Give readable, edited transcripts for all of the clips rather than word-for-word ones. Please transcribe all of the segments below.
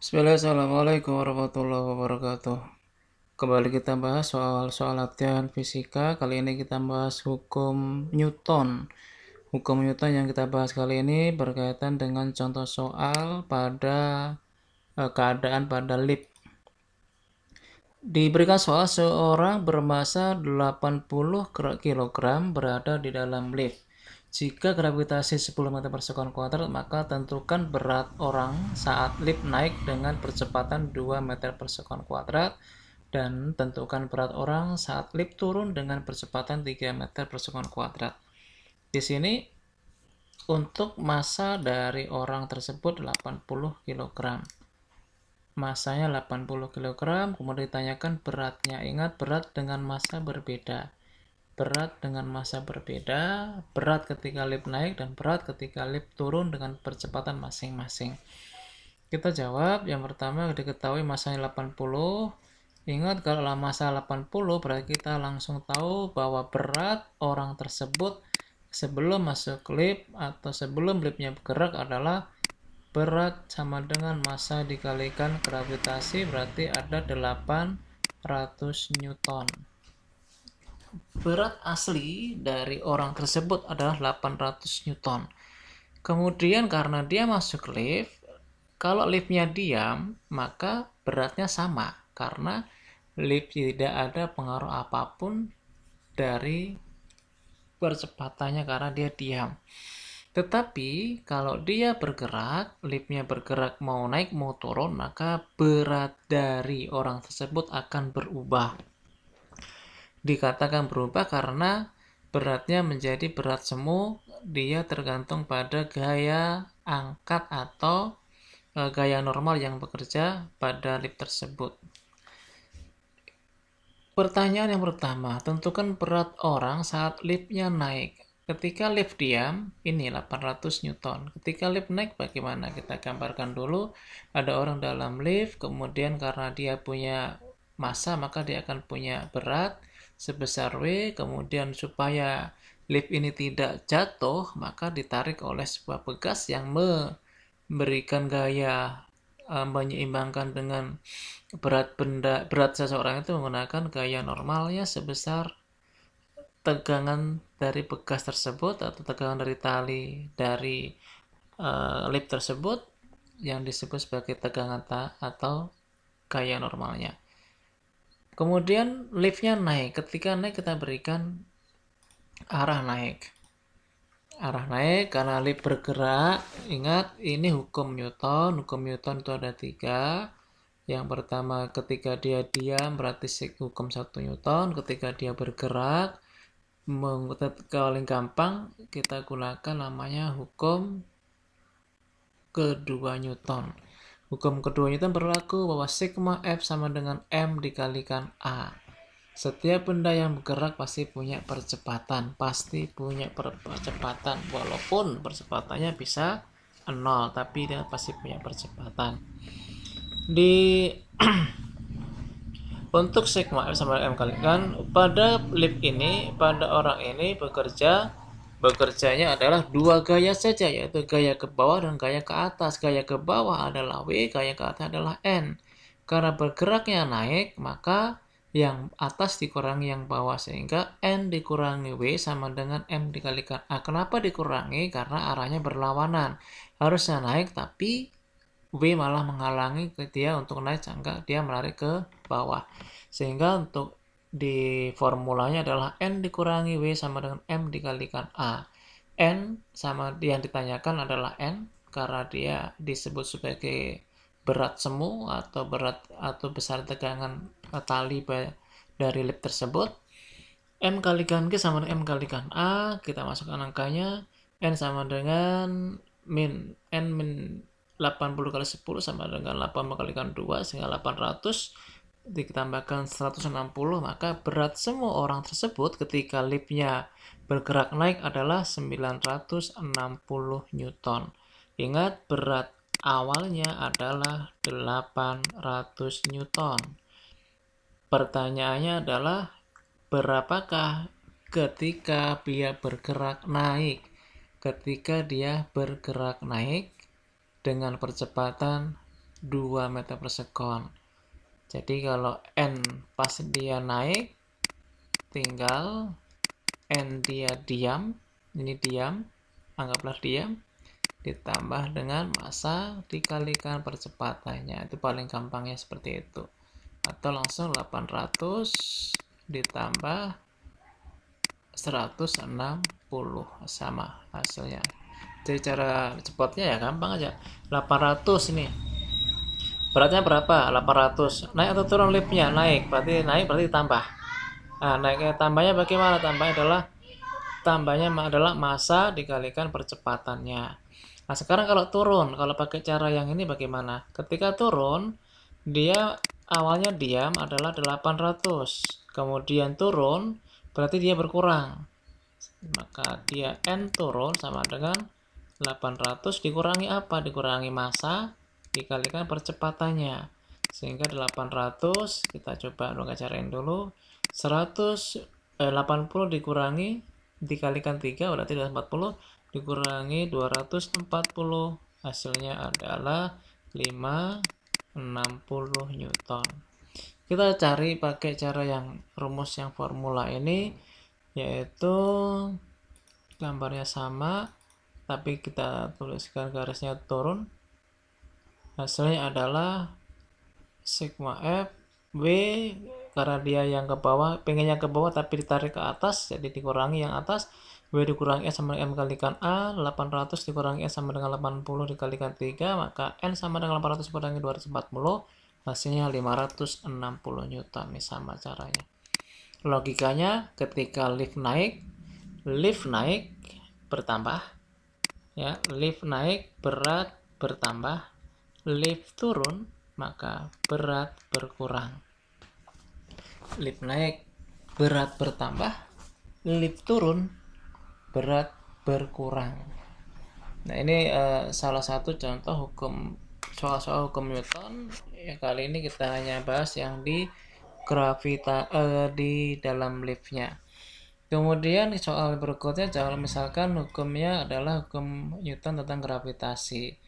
Bismillah, Assalamualaikum warahmatullahi wabarakatuh. Kembali kita bahas soal latihan fisika. Kali ini kita bahas hukum Newton. Hukum Newton yang kita bahas kali ini berkaitan dengan contoh soal pada keadaan pada lift. Diberikan soal seorang bermasa 80 kg berada di dalam lift. Jika gravitasi 10 meter per sekon kuadrat, maka tentukan berat orang saat lift naik dengan percepatan 2 meter per sekon kuadrat dan tentukan berat orang saat lift turun dengan percepatan 3 meter per sekon kuadrat. Di sini untuk massa dari orang tersebut 80 kg. Masanya 80 kg, kemudian ditanyakan beratnya. Ingat, berat dengan massa berbeda. Berat dengan massa berbeda, berat ketika lift naik dan berat ketika lift turun dengan percepatan masing-masing. Kita jawab, yang pertama diketahui massanya 80. Ingat, kalau massa 80 berarti kita langsung tahu bahwa berat orang tersebut sebelum masuk lift atau sebelum liftnya bergerak adalah berat sama dengan massa dikalikan gravitasi, berarti ada 800 Newton. Berat asli dari orang tersebut adalah 800 Newton. Kemudian karena dia masuk lift, kalau liftnya diam, maka beratnya sama. Karena lift tidak ada pengaruh apapun dari percepatannya karena dia diam. Tetapi kalau dia bergerak, liftnya bergerak mau naik mau turun, maka berat dari orang tersebut akan berubah. Dikatakan berubah karena beratnya menjadi berat semu, dia tergantung pada gaya angkat atau gaya normal yang bekerja pada lift tersebut. Pertanyaan yang pertama, tentukan berat orang saat liftnya naik. Ketika lift diam, ini 800 Newton. Ketika lift naik bagaimana? Kita gambarkan dulu. Ada orang dalam lift, kemudian karena dia punya massa, maka dia akan punya berat sebesar W. Kemudian supaya lift ini tidak jatuh, maka ditarik oleh sebuah pegas yang memberikan gaya menyeimbangkan dengan berat seseorang itu menggunakan gaya normalnya sebesar tegangan dari bekas tersebut atau tegangan dari tali dari lift tersebut yang disebut sebagai tegangan atau gaya normalnya. Kemudian liftnya naik. Ketika naik kita berikan arah naik. Arah naik karena lift bergerak. Ingat, ini hukum Newton. Hukum Newton itu ada 3. Yang pertama, ketika dia diam berarti hukum 1 Newton. Ketika dia bergerak, paling gampang kita gunakan namanya hukum kedua Newton. Hukum kedua Newton berlaku bahwa sigma F sama dengan M dikalikan A. Setiap benda yang bergerak pasti punya percepatan. Walaupun percepatannya bisa 0, tapi dia pasti punya percepatan. Untuk sigma F sama M kalikan, pada lift ini, pada orang ini bekerjanya adalah 2 gaya saja, yaitu gaya ke bawah dan gaya ke atas. Gaya ke bawah adalah W, gaya ke atas adalah N. Karena bergeraknya naik, maka yang atas dikurangi yang bawah, sehingga N dikurangi W sama dengan M dikalikan A. Kenapa dikurangi? Karena arahnya berlawanan. Harusnya naik, tapi W malah menghalangi dia untuk naik, sehingga dia melari ke bawah. Sehingga untuk di formulanya adalah N dikurangi W sama dengan M dikalikan A. N sama yang ditanyakan adalah N karena dia disebut sebagai berat semu atau berat atau besar tegangan tali dari lift tersebut. M kalikan G sama dengan M kalikan A. Kita masukkan angkanya. N sama dengan N min 80 kali 10 sama dengan 80 kalikan 2 sehingga 800 ditambahkan 160, maka berat semua orang tersebut ketika liftnya bergerak naik adalah 960 Newton. Ingat, berat awalnya adalah 800 Newton. Pertanyaannya adalah berapakah ketika dia bergerak naik? Ketika dia bergerak naik dengan percepatan 2 meter per sekon. Jadi kalau N pas dia naik, tinggal N dia diam, ini diam, anggaplah diam, ditambah dengan massa dikalikan percepatannya. Itu paling gampangnya seperti itu. Atau langsung 800 ditambah 160 sama hasilnya. Jadi cara cepatnya ya gampang aja. 800 nih. Beratnya berapa? 800. Naik atau turun liftnya? Naik. Berarti tambah. Nah, naiknya tambahnya bagaimana? Tambahnya adalah massa dikalikan percepatannya. Nah, sekarang kalau turun, kalau pakai cara yang ini bagaimana? Ketika turun, dia awalnya diam adalah 800. Kemudian turun, berarti dia berkurang. Maka dia N turun sama dengan 800 dikurangi apa? Dikurangi massa dikalikan percepatannya. Sehingga 800, kita coba carain dulu. 80 dikalikan 3 berarti 240 dikurangi 240 hasilnya adalah 560 Newton. Kita cari pakai cara yang rumus yang formula ini, yaitu gambarnya sama tapi kita tuliskan garisnya turun. Hasilnya adalah sigma F W, karena dia yang ke bawah, pengennya ke bawah tapi ditarik ke atas, jadi dikurangi yang atas. W dikurangi S sama dengan M kalikan A, 800 dikurangi S sama dengan 80 dikalikan 3, maka N sama dengan 800 dikurangi 240, hasilnya 560 Newton. Ini sama caranya. Logikanya ketika lift naik bertambah, ya, lift naik berat bertambah, lift turun maka berat berkurang. Lift naik berat bertambah, lift turun berat berkurang. Nah, ini salah satu contoh soal-soal hukum Newton. Ya, kali ini kita hanya bahas yang di di dalam liftnya. Kemudian soal berikutnya, kalau misalkan hukumnya adalah hukum Newton tentang gravitasi.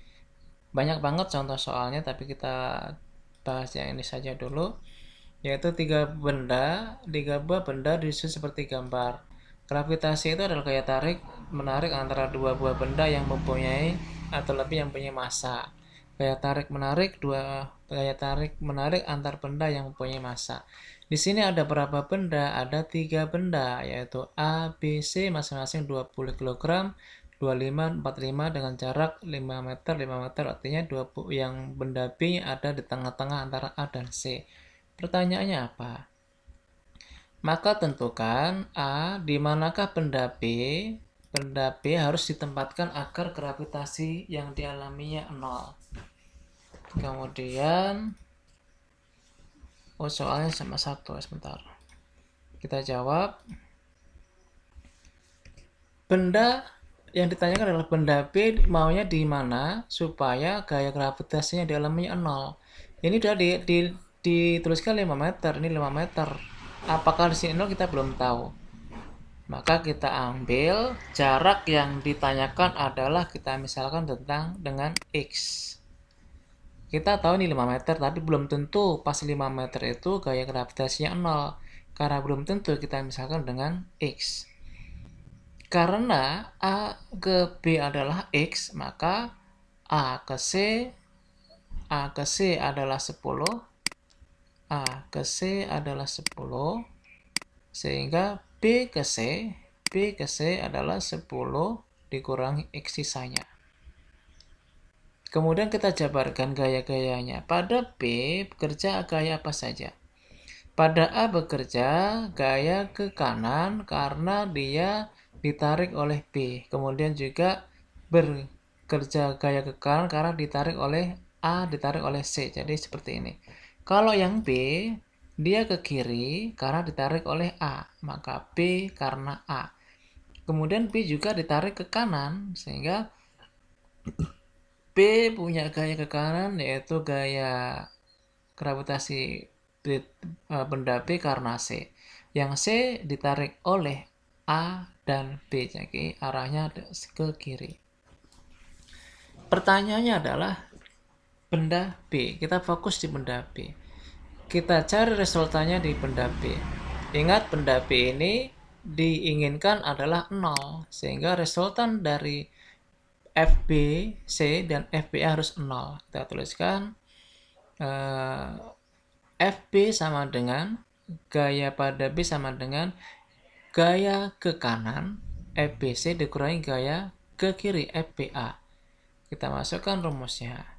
Banyak banget contoh soalnya, tapi kita bahas yang ini saja dulu, yaitu tiga buah benda disusun seperti gambar. Gravitasi itu adalah gaya tarik menarik antara dua buah benda yang mempunyai atau lebih yang mempunyai massa. Gaya tarik menarik antar benda yang mempunyai massa. Di sini ada berapa benda? Ada 3 benda, yaitu A, B, C masing-masing 20 kg, 25, 45 dengan jarak 5 meter, 5 meter, artinya yang benda B ada di tengah-tengah antara A dan C. Pertanyaannya apa? Maka tentukan A, di manakah benda B? Benda B harus ditempatkan agar gravitasi yang dialaminya 0. Kemudian, soalnya sama satu, sebentar. Kita jawab. Benda yang ditanyakan adalah benda B maunya di mana supaya gaya gravitasinya di alamnya 0. Ini sudah dituliskan 5 meter, ini 5 meter. Apakah di sini 0 kita belum tahu. Maka kita ambil jarak yang ditanyakan adalah kita misalkan dengan X. Kita tahu ini 5 meter, tapi belum tentu pas 5 meter itu gaya gravitasinya 0. Karena belum tentu, kita misalkan dengan X. Karena A ke B adalah X, maka A ke C adalah 10, A ke C adalah 10, sehingga B ke C adalah 10 dikurangi X sisanya. Kemudian kita jabarkan gaya-gayanya. Pada B bekerja gaya apa saja? Pada A bekerja gaya ke kanan karena dia ditarik oleh B. Kemudian juga bekerja gaya ke kanan karena ditarik oleh A, ditarik oleh C. Jadi seperti ini. Kalau yang B, dia ke kiri karena ditarik oleh A. Maka B karena A. Kemudian B juga ditarik ke kanan, sehingga B punya gaya ke kanan, yaitu gaya gravitasi benda B karena C. Yang C ditarik oleh A dan B, jadi arahnya ke kiri. Pertanyaannya adalah benda B. Kita fokus di benda B. Kita cari resultannya di benda B. Ingat, benda B ini diinginkan adalah 0, sehingga resultan dari FB, C, dan FB harus 0. Kita tuliskan FB sama dengan gaya pada B sama dengan gaya ke kanan FBC dikurangi gaya ke kiri FBA. Kita masukkan rumusnya.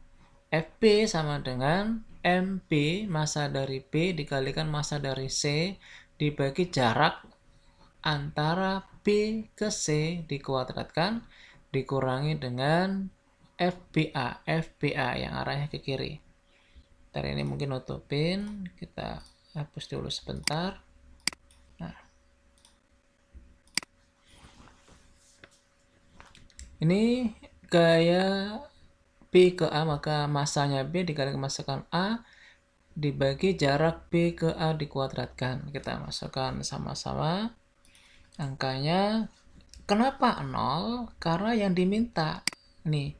FB sama dengan MB, massa dari B dikalikan massa dari C dibagi jarak antara B ke C dikuadratkan dikurangi dengan FBA yang arahnya ke kiri. Ntar ini mungkin nutupin, kita hapus dulu sebentar. Nah, ini gaya B ke A, maka massanya B dikalikan massakan A dibagi jarak B ke A dikuadratkan. Kita masukkan sama-sama angkanya. Kenapa 0? Karena yang diminta nih,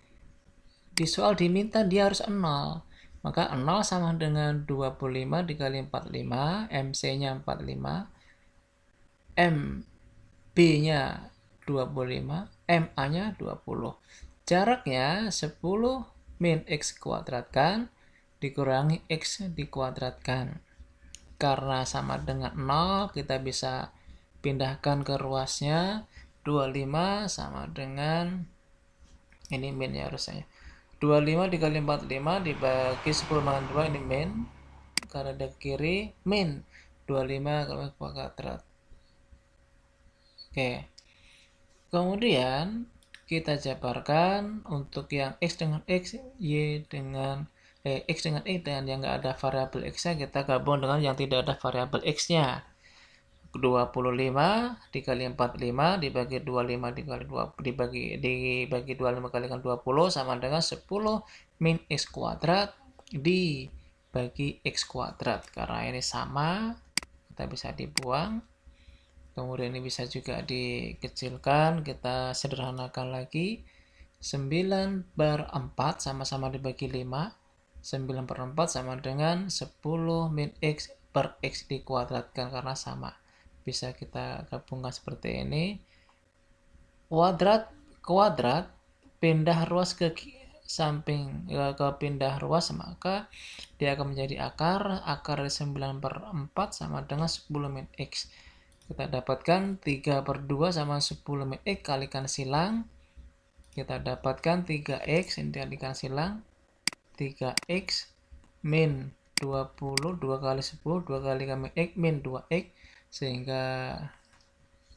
di soal diminta dia harus 0. Maka 0 sama dengan 25 dikali 45, MC-nya 45, MB-nya 25, MA-nya 20. Jaraknya 10 min X kuadratkan dikurangi X dikuadratkan. Karena sama dengan 0, kita bisa pindahkan ke ruasnya. 25 sama dengan, ini min ya harusnya, 25 dikali 45 dibagi 10 dengan 2, ini min, karena ada kiri, min 25 kali kuadrat. Oke, kemudian kita jabarkan untuk yang X dengan X, Y dengan X dengan Y, dan yang nggak ada variabel X-nya kita gabung dengan yang tidak ada variabel X-nya. 25 dikali 45 dibagi 25 dikali 2 dibagi 25 kalikan 20 sama dengan 10 min X kuadrat dibagi X kuadrat. Karena ini sama, kita bisa dibuang. Kemudian ini bisa juga dikecilkan, kita sederhanakan lagi. 9 per 4 sama-sama dibagi 5. 9 per 4 sama dengan 10 min X per X dikuadratkan karena sama. Bisa kita gabungkan seperti ini. Kuadrat pindah ruas ke samping ke pindah ruas, maka dia akan menjadi akar dari 9 per 4 sama dengan 10 min X. Kita dapatkan 3 per 2 sama 10 min X kalikan silang. Kita dapatkan 3X ini dikalikan silang. 3X min 20, 2 kali 10, 2 kali min X min 2X. Sehingga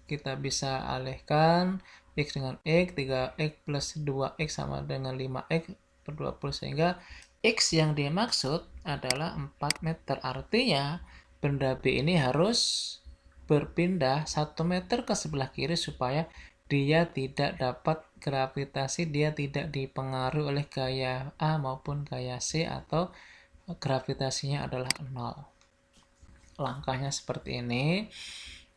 kita bisa alihkan X dengan X, 3X plus 2X sama dengan 5X per 20, sehingga X yang dimaksud adalah 4 meter. Artinya benda B ini harus berpindah 1 meter ke sebelah kiri supaya dia tidak dapat gravitasi, dia tidak dipengaruhi oleh gaya A maupun gaya C, atau gravitasinya adalah 0. Langkahnya seperti ini.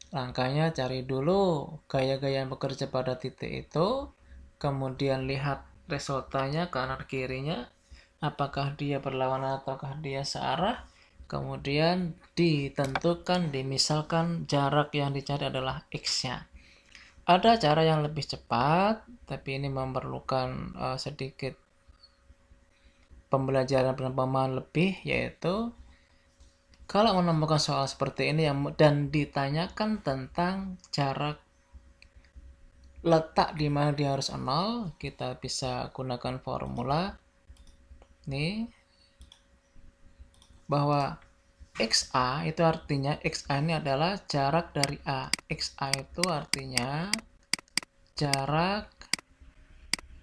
Langkahnya cari dulu gaya-gaya yang bekerja pada titik itu, kemudian lihat resultannya kanan kirinya, apakah dia berlawanan ataukah dia searah, kemudian ditentukan, dimisalkan jarak yang dicari adalah X-nya. Ada cara yang lebih cepat, tapi ini memerlukan sedikit pembelajaran dan pemahaman lebih, yaitu kalau menemukan soal seperti ini dan ditanyakan tentang jarak letak di mana dia harus 0, kita bisa gunakan formula ini, bahwa XA itu artinya, XA ini adalah jarak dari A. XA itu artinya jarak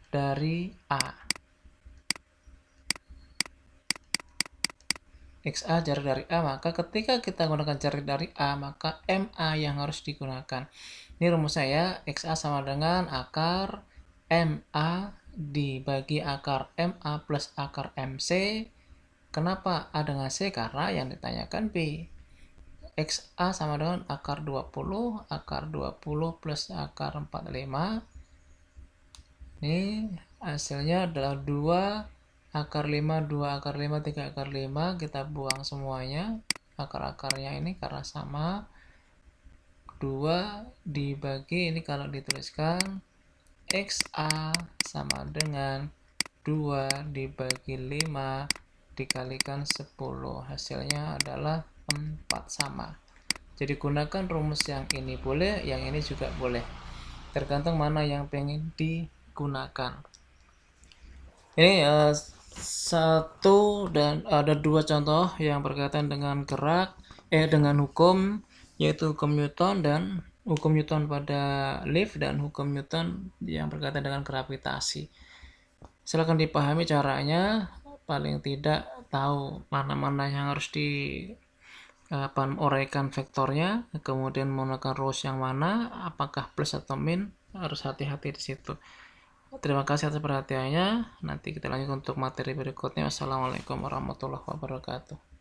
dari A. XA jarak dari A, maka ketika kita gunakan jarak dari A, maka MA yang harus digunakan. Ini rumusnya ya, XA sama dengan akar MA dibagi akar MA plus akar MC. Kenapa A dengan C? Karena yang ditanyakan B. XA sama dengan akar 20 plus akar 45. Ini hasilnya adalah 2 akar 5, 2 akar 5, 3 akar 5, kita buang semuanya akar-akarnya ini karena sama. 2 dibagi ini kalau dituliskan XA sama dengan 2 dibagi 5 dikalikan 10, hasilnya adalah 4 sama. Jadi gunakan rumus yang ini boleh, yang ini juga boleh, tergantung mana yang pengen digunakan. Ini satu dan ada dua contoh yang berkaitan dengan dengan hukum, yaitu hukum Newton dan hukum Newton pada lift dan hukum Newton yang berkaitan dengan gravitasi. Silakan dipahami caranya, paling tidak tahu mana-mana yang harus uraikan vektornya, kemudian menggunakan rules yang mana, apakah plus atau min, harus hati-hati di situ. Terima kasih atas perhatiannya. Nanti kita lanjut untuk materi berikutnya. Wassalamualaikum warahmatullahi wabarakatuh.